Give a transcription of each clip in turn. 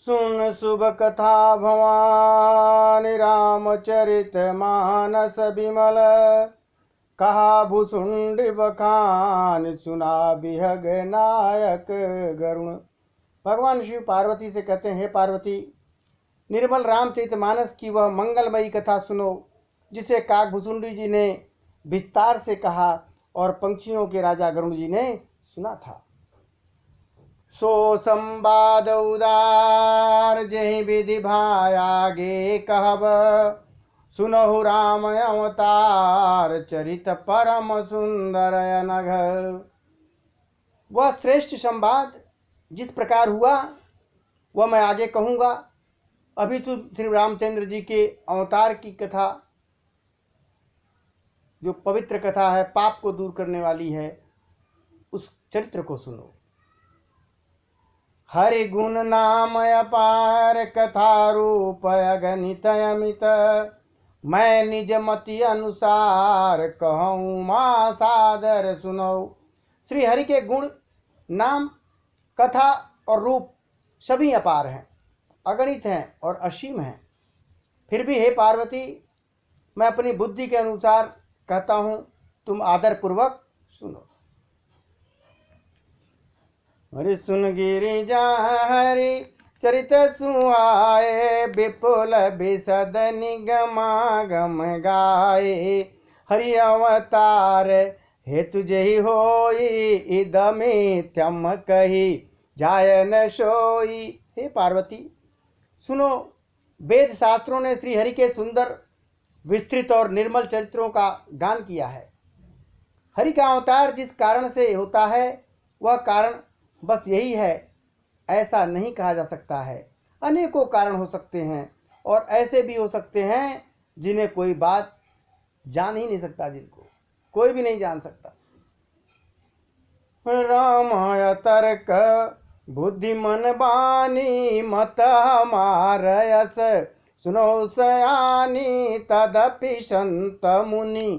सुन शुभ कथा भवानी रामचरित मानस विमल। कहा भुसुंडी बखान सुना बिहग नायक गरुण। भगवान शिव पार्वती से कहते हैं, हे पार्वती, निर्मल रामचरितमानस की वह मंगलमयी कथा सुनो जिसे काकभुसुंडी जी ने विस्तार से कहा और पंक्षियों के राजा गरुड़ जी ने सुना था। सो संवाद उदार जहि विधि भाय आगे कहब। सुनहु राम अवतार चरित परम सुंदर अनघ। वह श्रेष्ठ संवाद जिस प्रकार हुआ वह मैं आगे कहूँगा। अभी तो श्री रामचंद्र जी के अवतार की कथा, जो पवित्र कथा है, पाप को दूर करने वाली है, उस चरित्र को सुनो। हरि गुण नाम अपार कथा रूप अगणित अमित। मैं निज मति अनुसार कहूँ माँ सादर सुनो। श्री हरि के गुण, नाम, कथा और रूप सभी अपार हैं, अगणित हैं और असीम हैं। फिर भी हे पार्वती, मैं अपनी बुद्धि के अनुसार कहता हूँ, तुम आदर पूर्वक सुनो। हरि सुन गिरिजा हरि चरित सुआए। विपुल बिसद निगमागम गाए। हरि अवतार हेतु जहि होई। इदमित्यम कही जाय न सोई। हे पार्वती, सुनो, वेद शास्त्रों ने श्री हरि के सुंदर, विस्तृत और निर्मल चरित्रों का गान किया है। हरि का अवतार जिस कारण से होता है वह कारण बस यही है, ऐसा नहीं कहा जा सकता है। अनेकों कारण हो सकते हैं और ऐसे भी हो सकते हैं जिन्हें कोई बात जान ही नहीं सकता, जिनको कोई भी नहीं जान सकता। रामाय तर्क बुद्धि मन बानी मत हमार यस। सुनो सयानी तदपि संत मुनि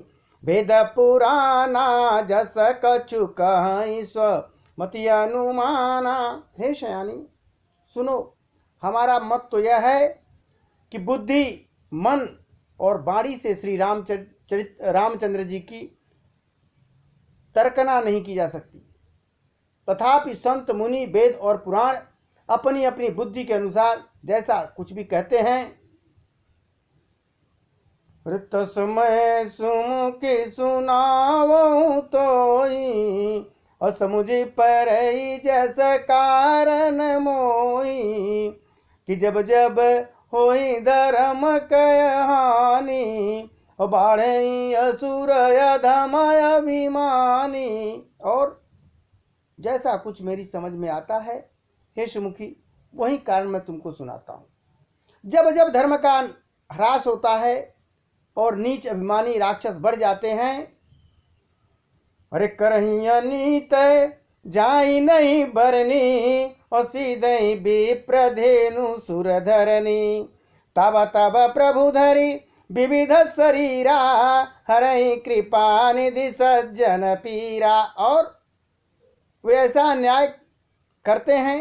वेद पुराना जस कछु कहीं स्व मति अनुमाना। हे शयानी, सुनो, हमारा मत तो यह है कि बुद्धि, मन और वाणी से श्री रामचंद्र जी की तर्कना नहीं की जा सकती। तथापि संत मुनि वेद और पुराण अपनी अपनी बुद्धि के अनुसार जैसा कुछ भी कहते हैं। ऋत समय सुमुखी सुनावहु तोई। असमुझि परई जस कारण मोही। कि जब जब होई धर्म कय हानि। बाढ़ई असुर अधम अभिमानी। और जैसा कुछ मेरी समझ में आता है हे सुमुखी, वही कारण मैं तुमको सुनाता हूँ। जब जब धर्म का ह्रास होता है और नीच अभिमानी राक्षस बढ़ जाते हैं। अरे करही अनीत जाई नहीं बरनी। और सीधई विप्रधेनु सुरधरनी। तब तब प्रभु धरी विविध शरीरा। हरहि कृपा निधि सज्जन पीरा। और वे ऐसा अन्याय करते हैं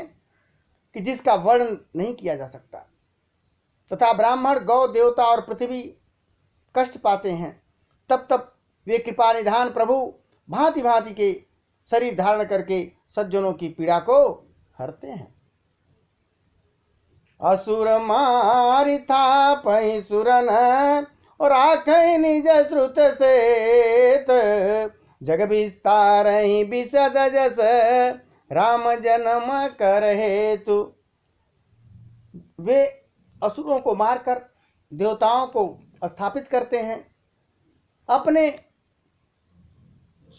कि जिसका वर्णन नहीं किया जा सकता, तथा ब्राह्मण, गौ, देवता और पृथ्वी कष्ट पाते हैं। तब तब वे कृपा निधान प्रभु भांति भांति के शरीर धारण करके सज्जनों की पीड़ा को हरते हैं। असुर मारि था पहि सुरन। और आखै निज श्रुत सेत। जग विस्तार ही विशद जस राम जन्म कर हेतु। वे असुरों को मारकर देवताओं को स्थापित करते हैं। अपने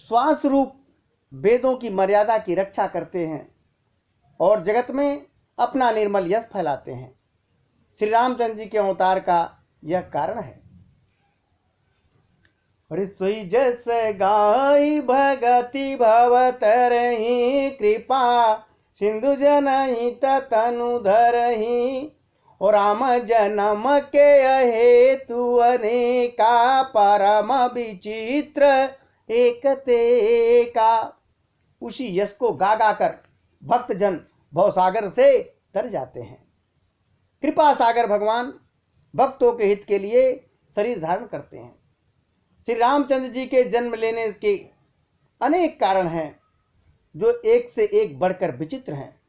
श्वास रूप वेदों की मर्यादा की रक्षा करते हैं और जगत में अपना निर्मल यश फैलाते हैं। श्री रामचंद्र जी के अवतार का यह कारण है। सोई जस गाई भगति भवतरहि। कृपा सिंधु जनहि तनु धरहि। और राम जन्म के हेतु अनेका। परम विचित्र एकते का। उसी यश को गा गा कर भक्तजन भवसागर से तर जाते हैं। कृपा सागर भगवान भक्तों के हित के लिए शरीर धारण करते हैं। श्री रामचंद्र जी के जन्म लेने के अनेक कारण हैं जो एक से एक बढ़कर विचित्र हैं।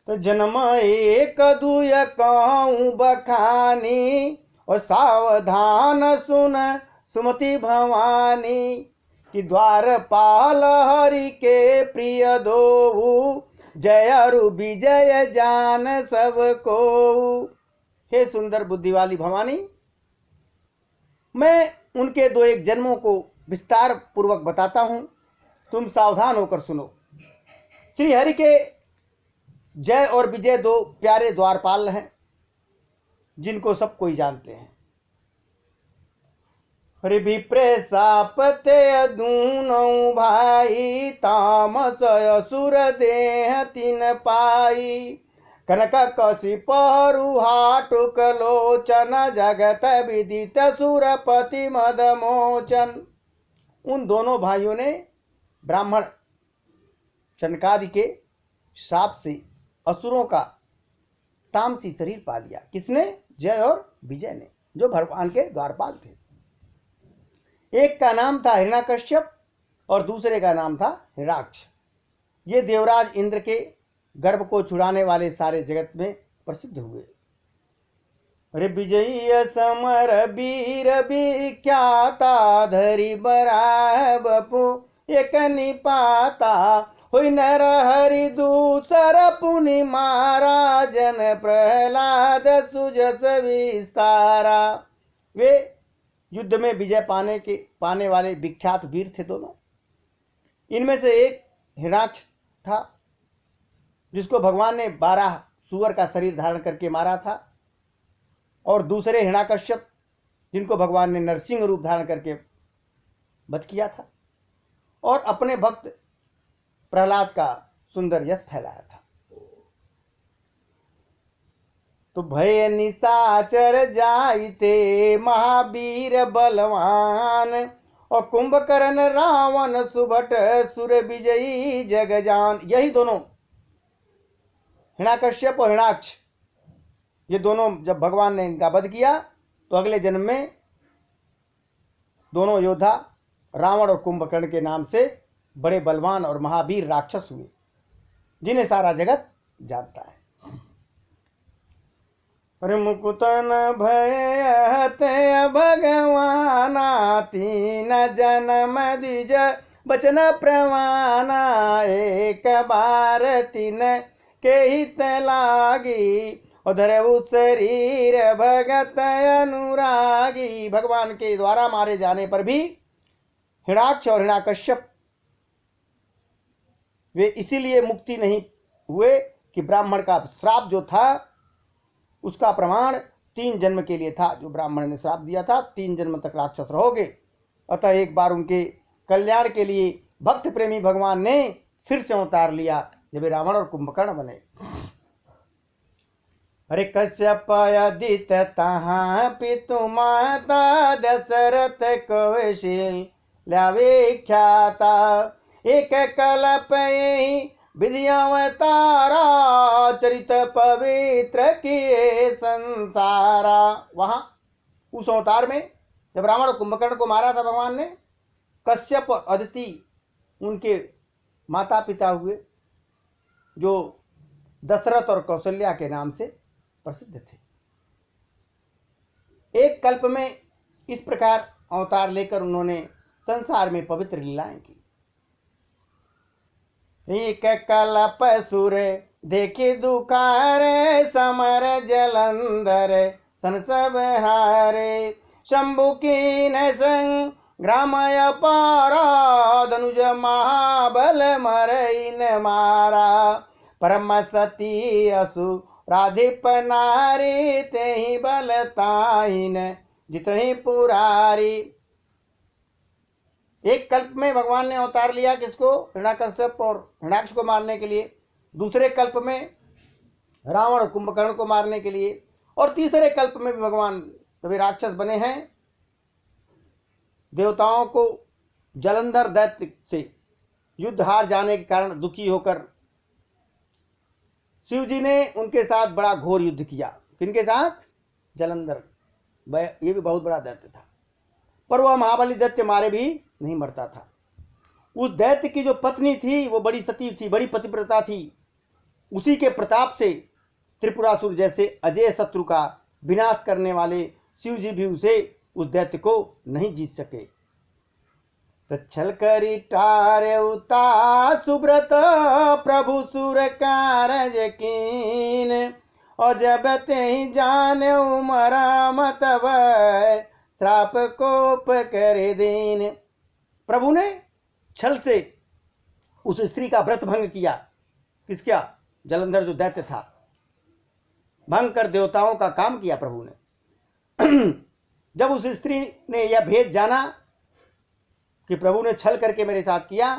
तो जन्म एक दुय कहूँ बखानी, और सावधान सुन सुमति भवानी, कि द्वारपाल हरि के प्रिय दोऊ, जय अरु विजय जान सब को। हे सुंदर बुद्धि वाली भवानी, मैं उनके दो एक जन्मों को विस्तार पूर्वक बताता हूं, तुम सावधान होकर सुनो। श्री हरि के जय और विजय दो प्यारे द्वारपाल हैं जिनको सब कोई जानते हैं। हरि विप्रेशापते दूनौ भाई, तामस असुर देह तीन पाई, कनक कशिप हाटुक लोचन, जगत विदित सुरपति मदमोचन। उन दोनों भाइयों ने ब्राह्मण शनकादि के शाप से असुरों का तामसी शरीर पा लिया। किसने? जय और विजय ने, जो भगवान के द्वारपाल थे। एक का नाम था हिरण्याकश्यप और दूसरे का नाम था हिरण्याक्ष। ये देवराज इंद्र के गर्भ को छुड़ाने वाले सारे जगत में प्रसिद्ध हुए। अरे विजयी समर वीर विख्याता, धरि बराह बपु एक निपाता, हुई नर हरि दूसर पुनि मारा, जन प्रहलाद सुजस विस्तारा। वे युद्ध में विजय पाने वाले विख्यात वीर थे दोनों। इनमें से एक हिरण्याक्ष था जिसको भगवान ने 12 सूअर का शरीर धारण करके मारा था, और दूसरे हिरण्याकश्यप जिनको भगवान ने नरसिंह रूप धारण करके वध किया था और अपने भक्त प्रहलाद का सुंदर यश फैलाया था। तो भय निशाचर जाइते महावीर बलवान, और कुंभकर्ण रावण सुभट सुर विजयी जगजान। यही दोनों हिरण्याकश्यप और हिरण्याक्ष, ये दोनों जब भगवान ने इनका वध किया तो अगले जन्म में दोनों योद्धा रावण और कुंभकर्ण के नाम से बड़े बलवान और महावीर राक्षस हुए, जिन्हें सारा जगत जानता है। अरे मुकुतन भय भगवाना, तीन जन्म द्विज बचन प्रवाना, एक बार तीन के हित लागी, उधर उस शरीर भगत अनुरागी। भगवान के द्वारा मारे जाने पर भी हिरण्याक्ष और हिरण्याकश्यप वे इसीलिए मुक्ति नहीं हुए कि ब्राह्मण का श्राप जो था उसका प्रमाण 3 जन्म के लिए था, जो ब्राह्मण ने श्राप दिया था 3 जन्म तक राक्षस रहोगे। अतः एक बार उनके कल्याण के लिए भक्त प्रेमी भगवान ने फिर से अवतार लिया जब रावण और कुंभकर्ण बने। अरे कश्यप अदित तहाँ पितु माता, दशरथ कौशल्या विख्याता, एक कल्प यही विधि अवतारा, चरित पवित्र किए संसारा। वहां उस अवतार में जब रावण और कुंभकर्ण को मारा था भगवान ने, कश्यप और अदिति उनके माता पिता हुए, जो दशरथ और कौशल्या के नाम से प्रसिद्ध थे। एक कल्प में इस प्रकार अवतार लेकर उन्होंने संसार में पवित्र लीलाएं की। एक कल्प सुर देखे दुखार, समर जलंधर सन सब हारे, शंभु कीन संग ग्रामय पारा, धनुज महाबल मरइन मारा, परम सती असु राधिप नारी, तेहि बलताइन जितहि पुरारी। एक कल्प में भगवान ने अवतार लिया किसको? हिरण्याकश्यप और हिरण्याक्ष को मारने के लिए, दूसरे कल्प में रावण और कुंभकर्ण को मारने के लिए, और तीसरे कल्प में भी भगवान वे राक्षस बने हैं देवताओं को जलंधर दैत्य से युद्ध हार जाने के कारण दुखी होकर शिव जी ने उनके साथ बड़ा घोर युद्ध किया। किनके साथ? जलंधर, ये भी बहुत बड़ा दैत्य था, पर वह महाबली दैत्य मारे भी नहीं मरता था। उस दैत्य की जो पत्नी थी वो बड़ी सती थी, बड़ी पतिव्रता थी। उसी के प्रताप से त्रिपुरासुर जैसे अजय शत्रु का विनाश करने वाले शिव जी भी उस दैत्य को नहीं जीत सके। छल करी टार्यउता सुब्रत प्रभु सुर कारज कीन, और जब ते ही जाने उमरा मतब श्राप कोप करे दीन। प्रभु ने छल से उस स्त्री का व्रत भंग किया। किसका? जलंधर जो दैत्य था, भंग कर देवताओं का काम किया प्रभु ने। जब उस स्त्री ने यह भेद जाना कि प्रभु ने छल करके मेरे साथ किया,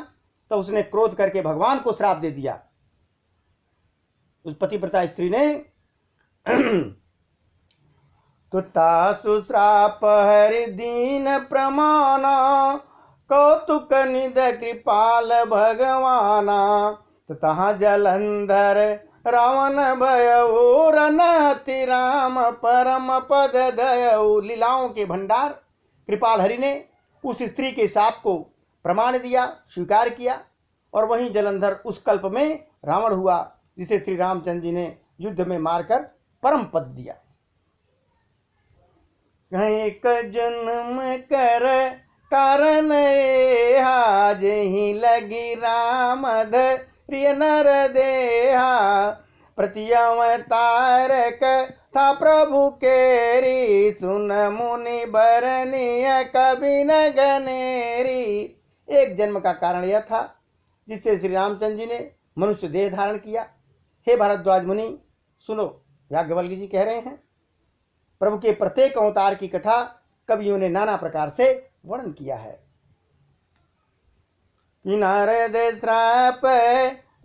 तो उसने क्रोध करके भगवान को श्राप दे दिया। उस पतिव्रता स्त्री ने तो तासु श्राप हरि दीन प्रमाना, कौतुक निध कृपाल भगवाना। तो तहाँ जलंधर रावण भयऊ रनति राम परम पद दयऊ। लीलाओं के भंडार कृपाल हरि ने उस स्त्री के शाप को प्रमाण दिया, स्वीकार किया, और वहीं जलंधर उस कल्प में रावण हुआ, जिसे श्री रामचंद्र जी ने युद्ध में मारकर परम पद दिया। एक जन्म कर कारण आज ही लगी राम धरिय नर देहा, प्रति अवतारक था प्रभु केरी, सुन मुनि बरनीय कभी न गनेरी। एक जन्म का कारण यह था जिससे श्री रामचंद्र जी ने मनुष्य देह धारण किया। हे भारद्वाज मुनि सुनो, याज्ञवल्क्य जी कह रहे हैं, प्रभु के प्रत्येक अवतार की कथा कवियों ने नाना प्रकार से वर्णन किया है। नारद श्राप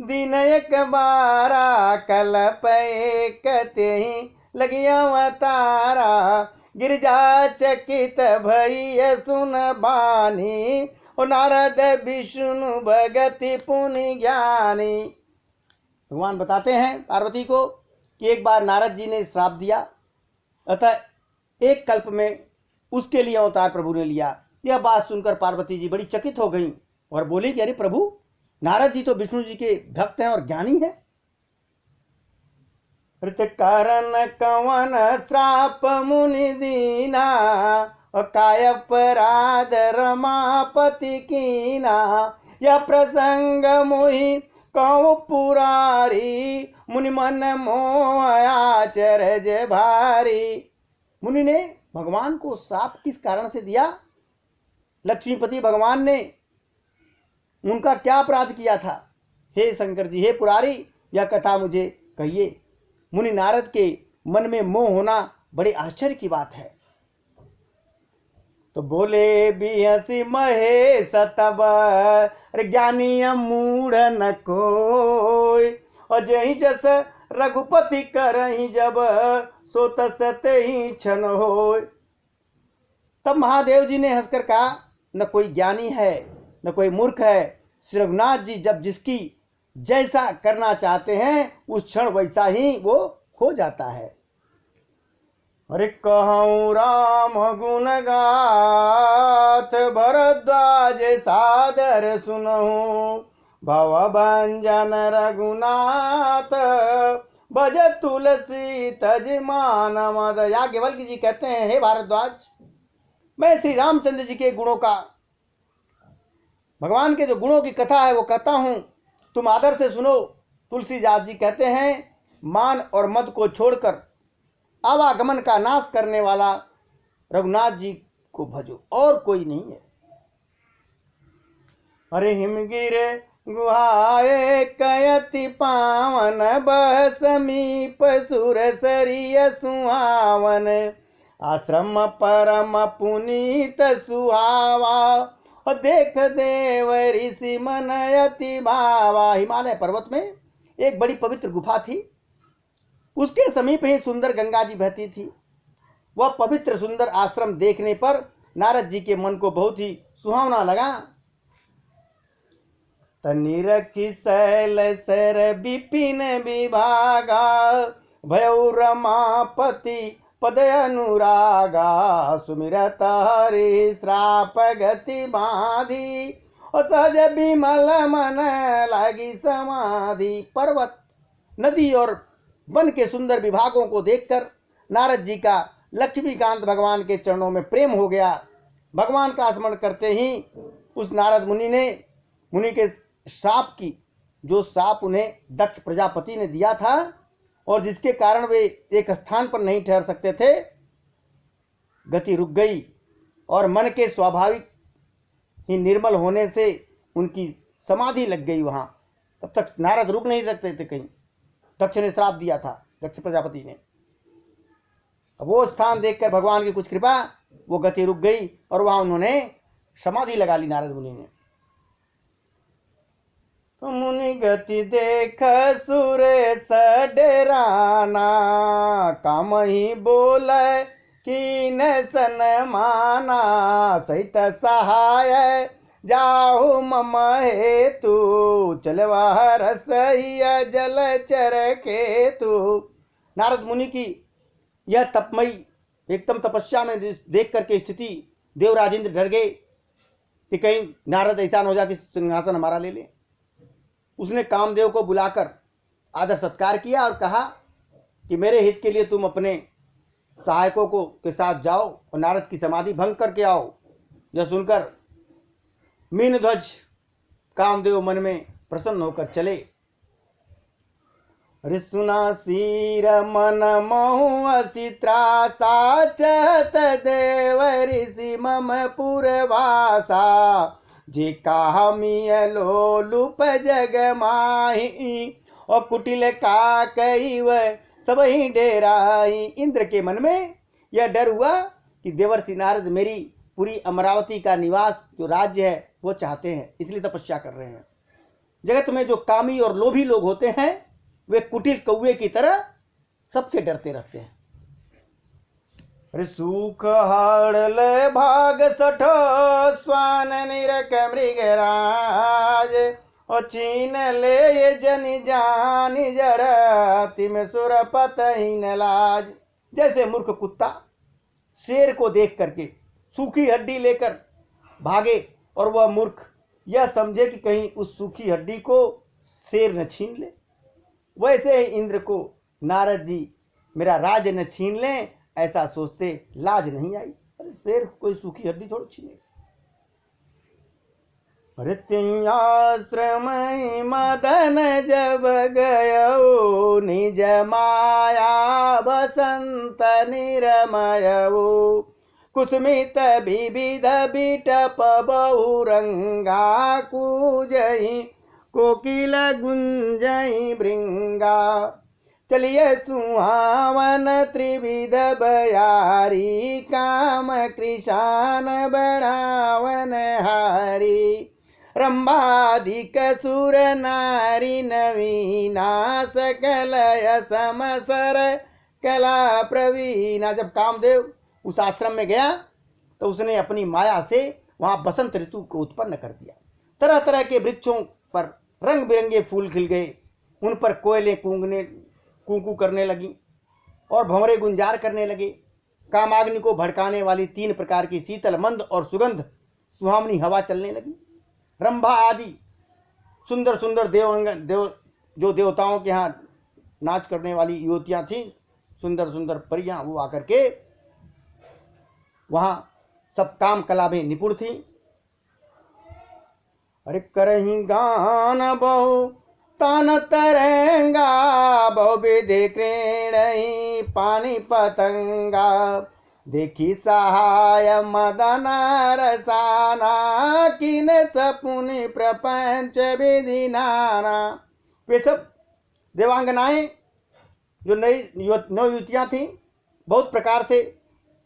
दिन एक बारा, कल्प एक तेहि लगी अवतारा, गिरिजा चकित भई सुन बानी, और नारद विष्णु भगति पुनि ज्ञानी। भगवान बताते हैं पार्वती को कि एक बार नारद जी ने श्राप दिया, अतः एक कल्प में उसके लिए अवतार प्रभु ने लिया। यह बात सुनकर पार्वती जी बड़ी चकित हो गई और बोली कि अरे प्रभु, नारद जी तो विष्णु जी के भक्त हैं और ज्ञानी हैं। कारण कवन श्राप मुनि दीना, और काय अपराध रमापति कीना, यह प्रसंग मोहि कहूँ पुरारी, मुनि मन मोह आचरज भारी। मुनि ने भगवान को श्राप किस कारण से दिया? लक्ष्मीपति भगवान ने उनका क्या अपराध किया था? हे शंकर जी, हे पुरारी, यह कथा मुझे कहिए। मुनि नारद के मन में मोह होना बड़े आश्चर्य की बात है। तो बोले बिहसी महेश तब, ज्ञानी मूढ़ न कोय, और जही जस रघुपति करही जब, सो तस ही क्षण होय। तब महादेव जी ने हंसकर कहा, न कोई ज्ञानी है न कोई मूर्ख है, श्री रघुनाथ जी जब जिसकी जैसा करना चाहते हैं उस क्षण वैसा ही वो हो जाता है। अरे कहूँ राम गुण गाथ, भरद्वाज सादर सुनहु, भव भंजन रघुनाथ, भज तुलसी तज मान मद। याज्ञवल्क्य जी कहते हैं, हे भारद्वाज, मैं श्री रामचंद्र जी के गुणों का, भगवान के जो गुणों की कथा है वो कहता हूं, तुम आदर से सुनो। तुलसीदास जी कहते हैं, मान और मद को छोड़कर आवागमन का नाश करने वाला रघुनाथ जी को भजो, और कोई नहीं है। अरे हिमगिर गुहाए कयति पावन, बह समीप सुर सरिय सुहावन, आश्रम परम पुनीत सुहावा, और देख देव ऋषि मन अति भावा। हिमालय पर्वत में एक बड़ी पवित्र गुफा थी, उसके समीप ही सुंदर गंगा जी बहती थी। वह पवित्र सुंदर आश्रम देखने पर नारद जी के मन को बहुत ही सुहावना लगा। तनि रखी शैल सर विपिन विभागा, भयउ रमापति पद अनुरागा, सुमिरत हरि श्राप गति बाधी, और सहज विमल मन लागी समाधि। पर्वत, नदी और वन के सुंदर विभागों को देखकर नारद जी का लक्ष्मीकांत भगवान के चरणों में प्रेम हो गया। भगवान का स्मरण करते ही उस नारद मुनि के श्राप की, जो श्राप उन्हें दक्ष प्रजापति ने दिया था और जिसके कारण वे एक स्थान पर नहीं ठहर सकते थे, गति रुक गई और मन के स्वाभाविक ही निर्मल होने से उनकी समाधि लग गई वहां। तब तक नारद रुक नहीं सकते थे कहीं, दक्ष ने श्राप दिया था, दक्ष प्रजापति ने। अब वो स्थान देखकर भगवान की कुछ कृपा, वो गति रुक गई और वहां उन्होंने समाधि लगा ली नारद मुनि ने। तो मुनि गति देख सुरेश डेराना, काम ही बोले कि न सनमाना, सहित सहाय जाहु मम हेतु, चलवा रसैया जलचर केतु। नारद मुनि की यह तपमयी एकदम तपस्या में देख करके स्थिति देवराज इंद्र डर गए कि कहीं नारद ऐसा न हो जाए कि सिंहासन हमारा ले ले। उसने कामदेव को बुलाकर आदर सत्कार किया और कहा कि मेरे हित के लिए तुम अपने सहायकों को के साथ जाओ और नारद की समाधि भंग करके आओ। यह सुनकर मीनध्वज कामदेव मन में प्रसन्न होकर चले। ऋषुना सीर मन महु असी त्रासा, चहत देव ऋषि मम पुरवासा, जे कहा मिय लोलुप जग माही, और कुटिल का कई वह सब ही डेराई। इंद्र के मन में यह डर हुआ कि देवर्षि नारद मेरी पूरी अमरावती का निवास जो राज्य है वो चाहते हैं, इसलिए तपस्या कर रहे हैं। जगत में जो कामी और लोभी लोग होते हैं वे कुटिल कौवे की तरह सबसे डरते रहते हैं। सुख हड़ल भाग सठ स्वान निरक मृगराज, और चीन ले जन जान जड़ तिम सुरपत हीन लाज। जैसे मूर्ख कुत्ता शेर को देख करके सूखी हड्डी लेकर भागे और वह मूर्ख यह समझे कि कहीं उस सूखी हड्डी को शेर न छीन ले, वैसे ही इंद्र को नारद जी मेरा राज न छीन लें ऐसा सोचते लाज नहीं आई। अरे शेर कोई सूखी हड्डी थोड़ी छीने। ऋत्याश्रम मदन जब गयो, निज माया बसंत निरमयो, कुसुमित विविध बिटप बहुरंगा, कूजहि कोकिल गुंजई भृंगा। चलिए सुहावन त्रिविध बयारी, काम कृशान बढ़ावन हारी, रंभाधिक सुर नारी नवीना, सकल समसर कला प्रवीणा। जब कामदेव उस आश्रम में गया तो उसने अपनी माया से वहां बसंत ऋतु को उत्पन्न कर दिया। तरह तरह के वृक्षों पर रंग बिरंगे फूल खिल गए, उन पर कोयलें कूकू करने लगी और भंवरे गुंजार करने लगे। कामाग्नि को भड़काने वाली 3 प्रकार की शीतल मंद और सुगंध सुहावनी हवा चलने लगी। रंभा आदि सुंदर सुंदर जो देवताओं के यहाँ नाच करने वाली युवतियाँ थीं, सुंदर सुंदर परियां, वो आकर के वहाँ सब काम कला में निपुण थीं। अरे करही गान बहु तान तरंगा, बहु विधि क्रीड़ही पानी पतंगा, देखी सहाय मदन रसाना, किन सपुनि प्रपंच विधि नाना। वे सब देवांगनाएं जो नई युवतियाँ थीं बहुत प्रकार से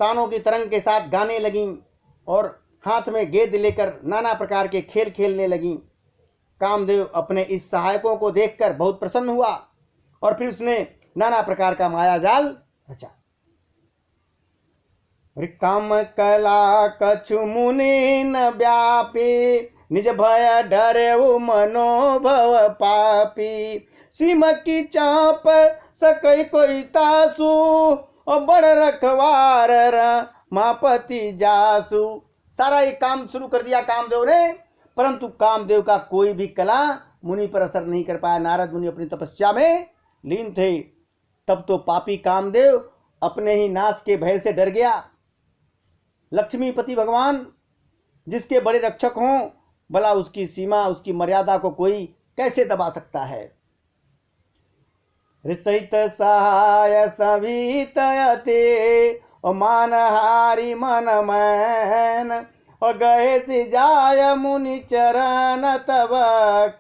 तानों की तरंग के साथ गाने लगीं और हाथ में गेंद लेकर नाना प्रकार के खेल खेलने लगीं। कामदेव अपने इस सहायकों को देखकर बहुत प्रसन्न हुआ और फिर उसने नाना प्रकार का माया जाल रचा। काम कला कछु मुनि न व्यापी, निज भय डरे मनोभव पापी। सिम की चाप सकई कोई तासु, और बड़ रखवार मापति जासु। सारा ये काम शुरू कर दिया कामदेव ने, परंतु कामदेव का कोई भी कला मुनि पर असर नहीं कर पाया। नारद मुनि अपनी तपस्या में लीन थे। तब तो पापी कामदेव अपने ही नाश के भय से डर गया। लक्ष्मीपति भगवान जिसके बड़े रक्षक हों, भला उसकी सीमा, उसकी मर्यादा को कोई कैसे दबा सकता है। सहित सहाय सवितयते, और मानहारी मन मैन, और गए सिजाय मुनि चरण तब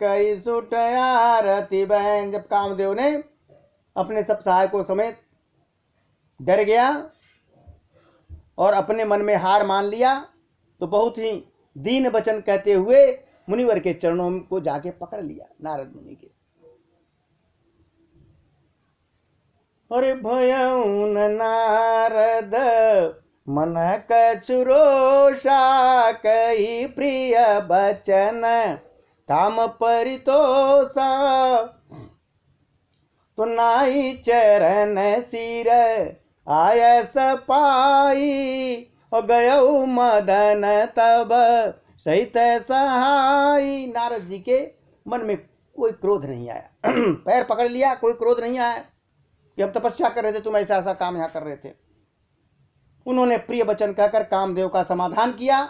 कई सुट आरती बैन। जब कामदेव ने अपने सब सहायकों समेत डर गया और अपने मन में हार मान लिया, तो बहुत ही दीन वचन कहते हुए मुनिवर के चरणों को जाके पकड़ लिया नारद मुनि के। अरे भयउन नारद मन कछुरोषा, कही प्रिय बचन काम परितोषा। तो नाई चरण सिर आयस पाई, और गयऊ मदन तब सहित सहाई। नारद जी के मन में कोई क्रोध नहीं आया। पैर पकड़ लिया, कोई क्रोध नहीं आया कि हम तपस्या कर रहे थे, तुम ऐसा ऐसा काम यहाँ कर रहे थे। उन्होंने प्रिय वचन कहकर कामदेव का समाधान किया।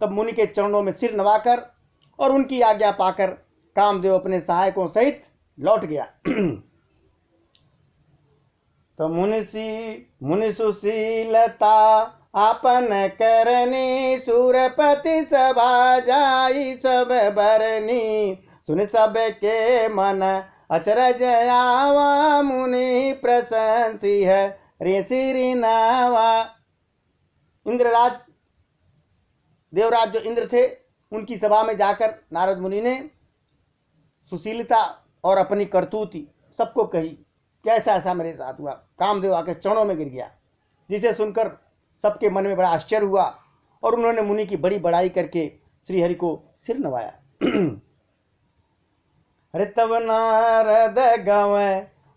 तब मुनि के चरणों में सिर नवाकर और उनकी आज्ञा पाकर कामदेव अपने सहायकों सहित लौट गया। तो मुनि सुशीलता आपन करनी, सुरपति सभा जाई सब बरनी। सुन सब के मन अचरज आवा, मुनि प्रशंसी है रे सिरि नावा। इंद्रराज, देवराज जो इंद्र थे, उनकी सभा में जाकर नारद मुनि ने सुशीलता और अपनी करतूती सबको कही, कैसा ऐसा मेरे साथ हुआ। कामदेव आके चरणों में गिर गया, जिसे सुनकर सबके मन में बड़ा आश्चर्य हुआ और उन्होंने मुनि की बड़ी बड़ाई करके श्रीहरि को सिर नवाया। अरे तब नारद गव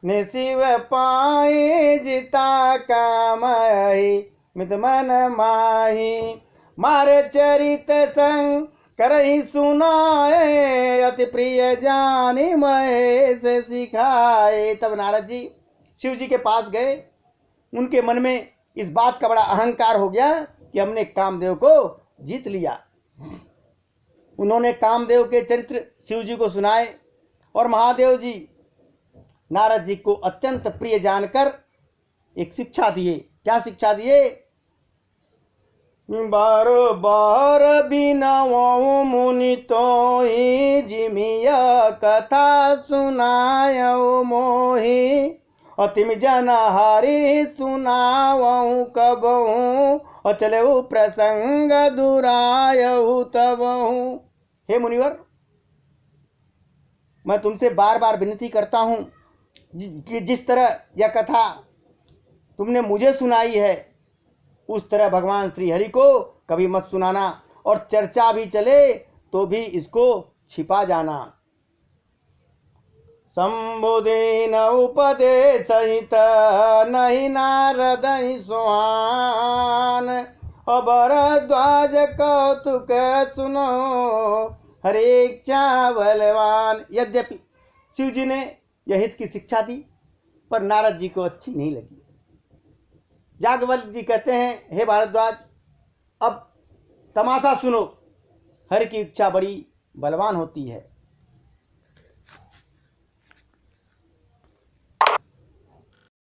ने शिव पाए, जिता कामहि मित मन माही। मारे चरित संग करहि सुनाए, अति प्रिय जानी महेश सिखाए। तब नारद जी शिव जी के पास गए। उनके मन में इस बात का बड़ा अहंकार हो गया कि हमने कामदेव को जीत लिया। उन्होंने कामदेव के चरित्र शिव जी को सुनाए और महादेव जी नारद जी को अत्यंत प्रिय जानकर एक शिक्षा दिए। क्या शिक्षा दिए? बार बार बिनवो मुनि तो ही, जिमिया कथा सुनायो मोही। अतिम जन हरि सुनावहु कबहु, अचलहु प्रसंग दुरायहु तबहु। हे मुनिवर, मैं तुमसे बार बार विनती करता हूं कि जिस तरह यह कथा तुमने मुझे सुनाई है, उस तरह भगवान श्री हरि को कभी मत सुनाना, और चर्चा भी चले तो भी इसको छिपा जाना। संबुदीन उपदेश सहित नहीं नारद सुहान, भरद्वाज कौतुक सुनो हरे इच्छा बलवान। यद्यपि शिव जी ने यह हित की शिक्षा दी, पर नारद जी को अच्छी नहीं लगी। याज्ञवल्क्य जी कहते हैं, हे भारद्वाज, अब तमाशा सुनो, हर की इच्छा बड़ी बलवान होती है।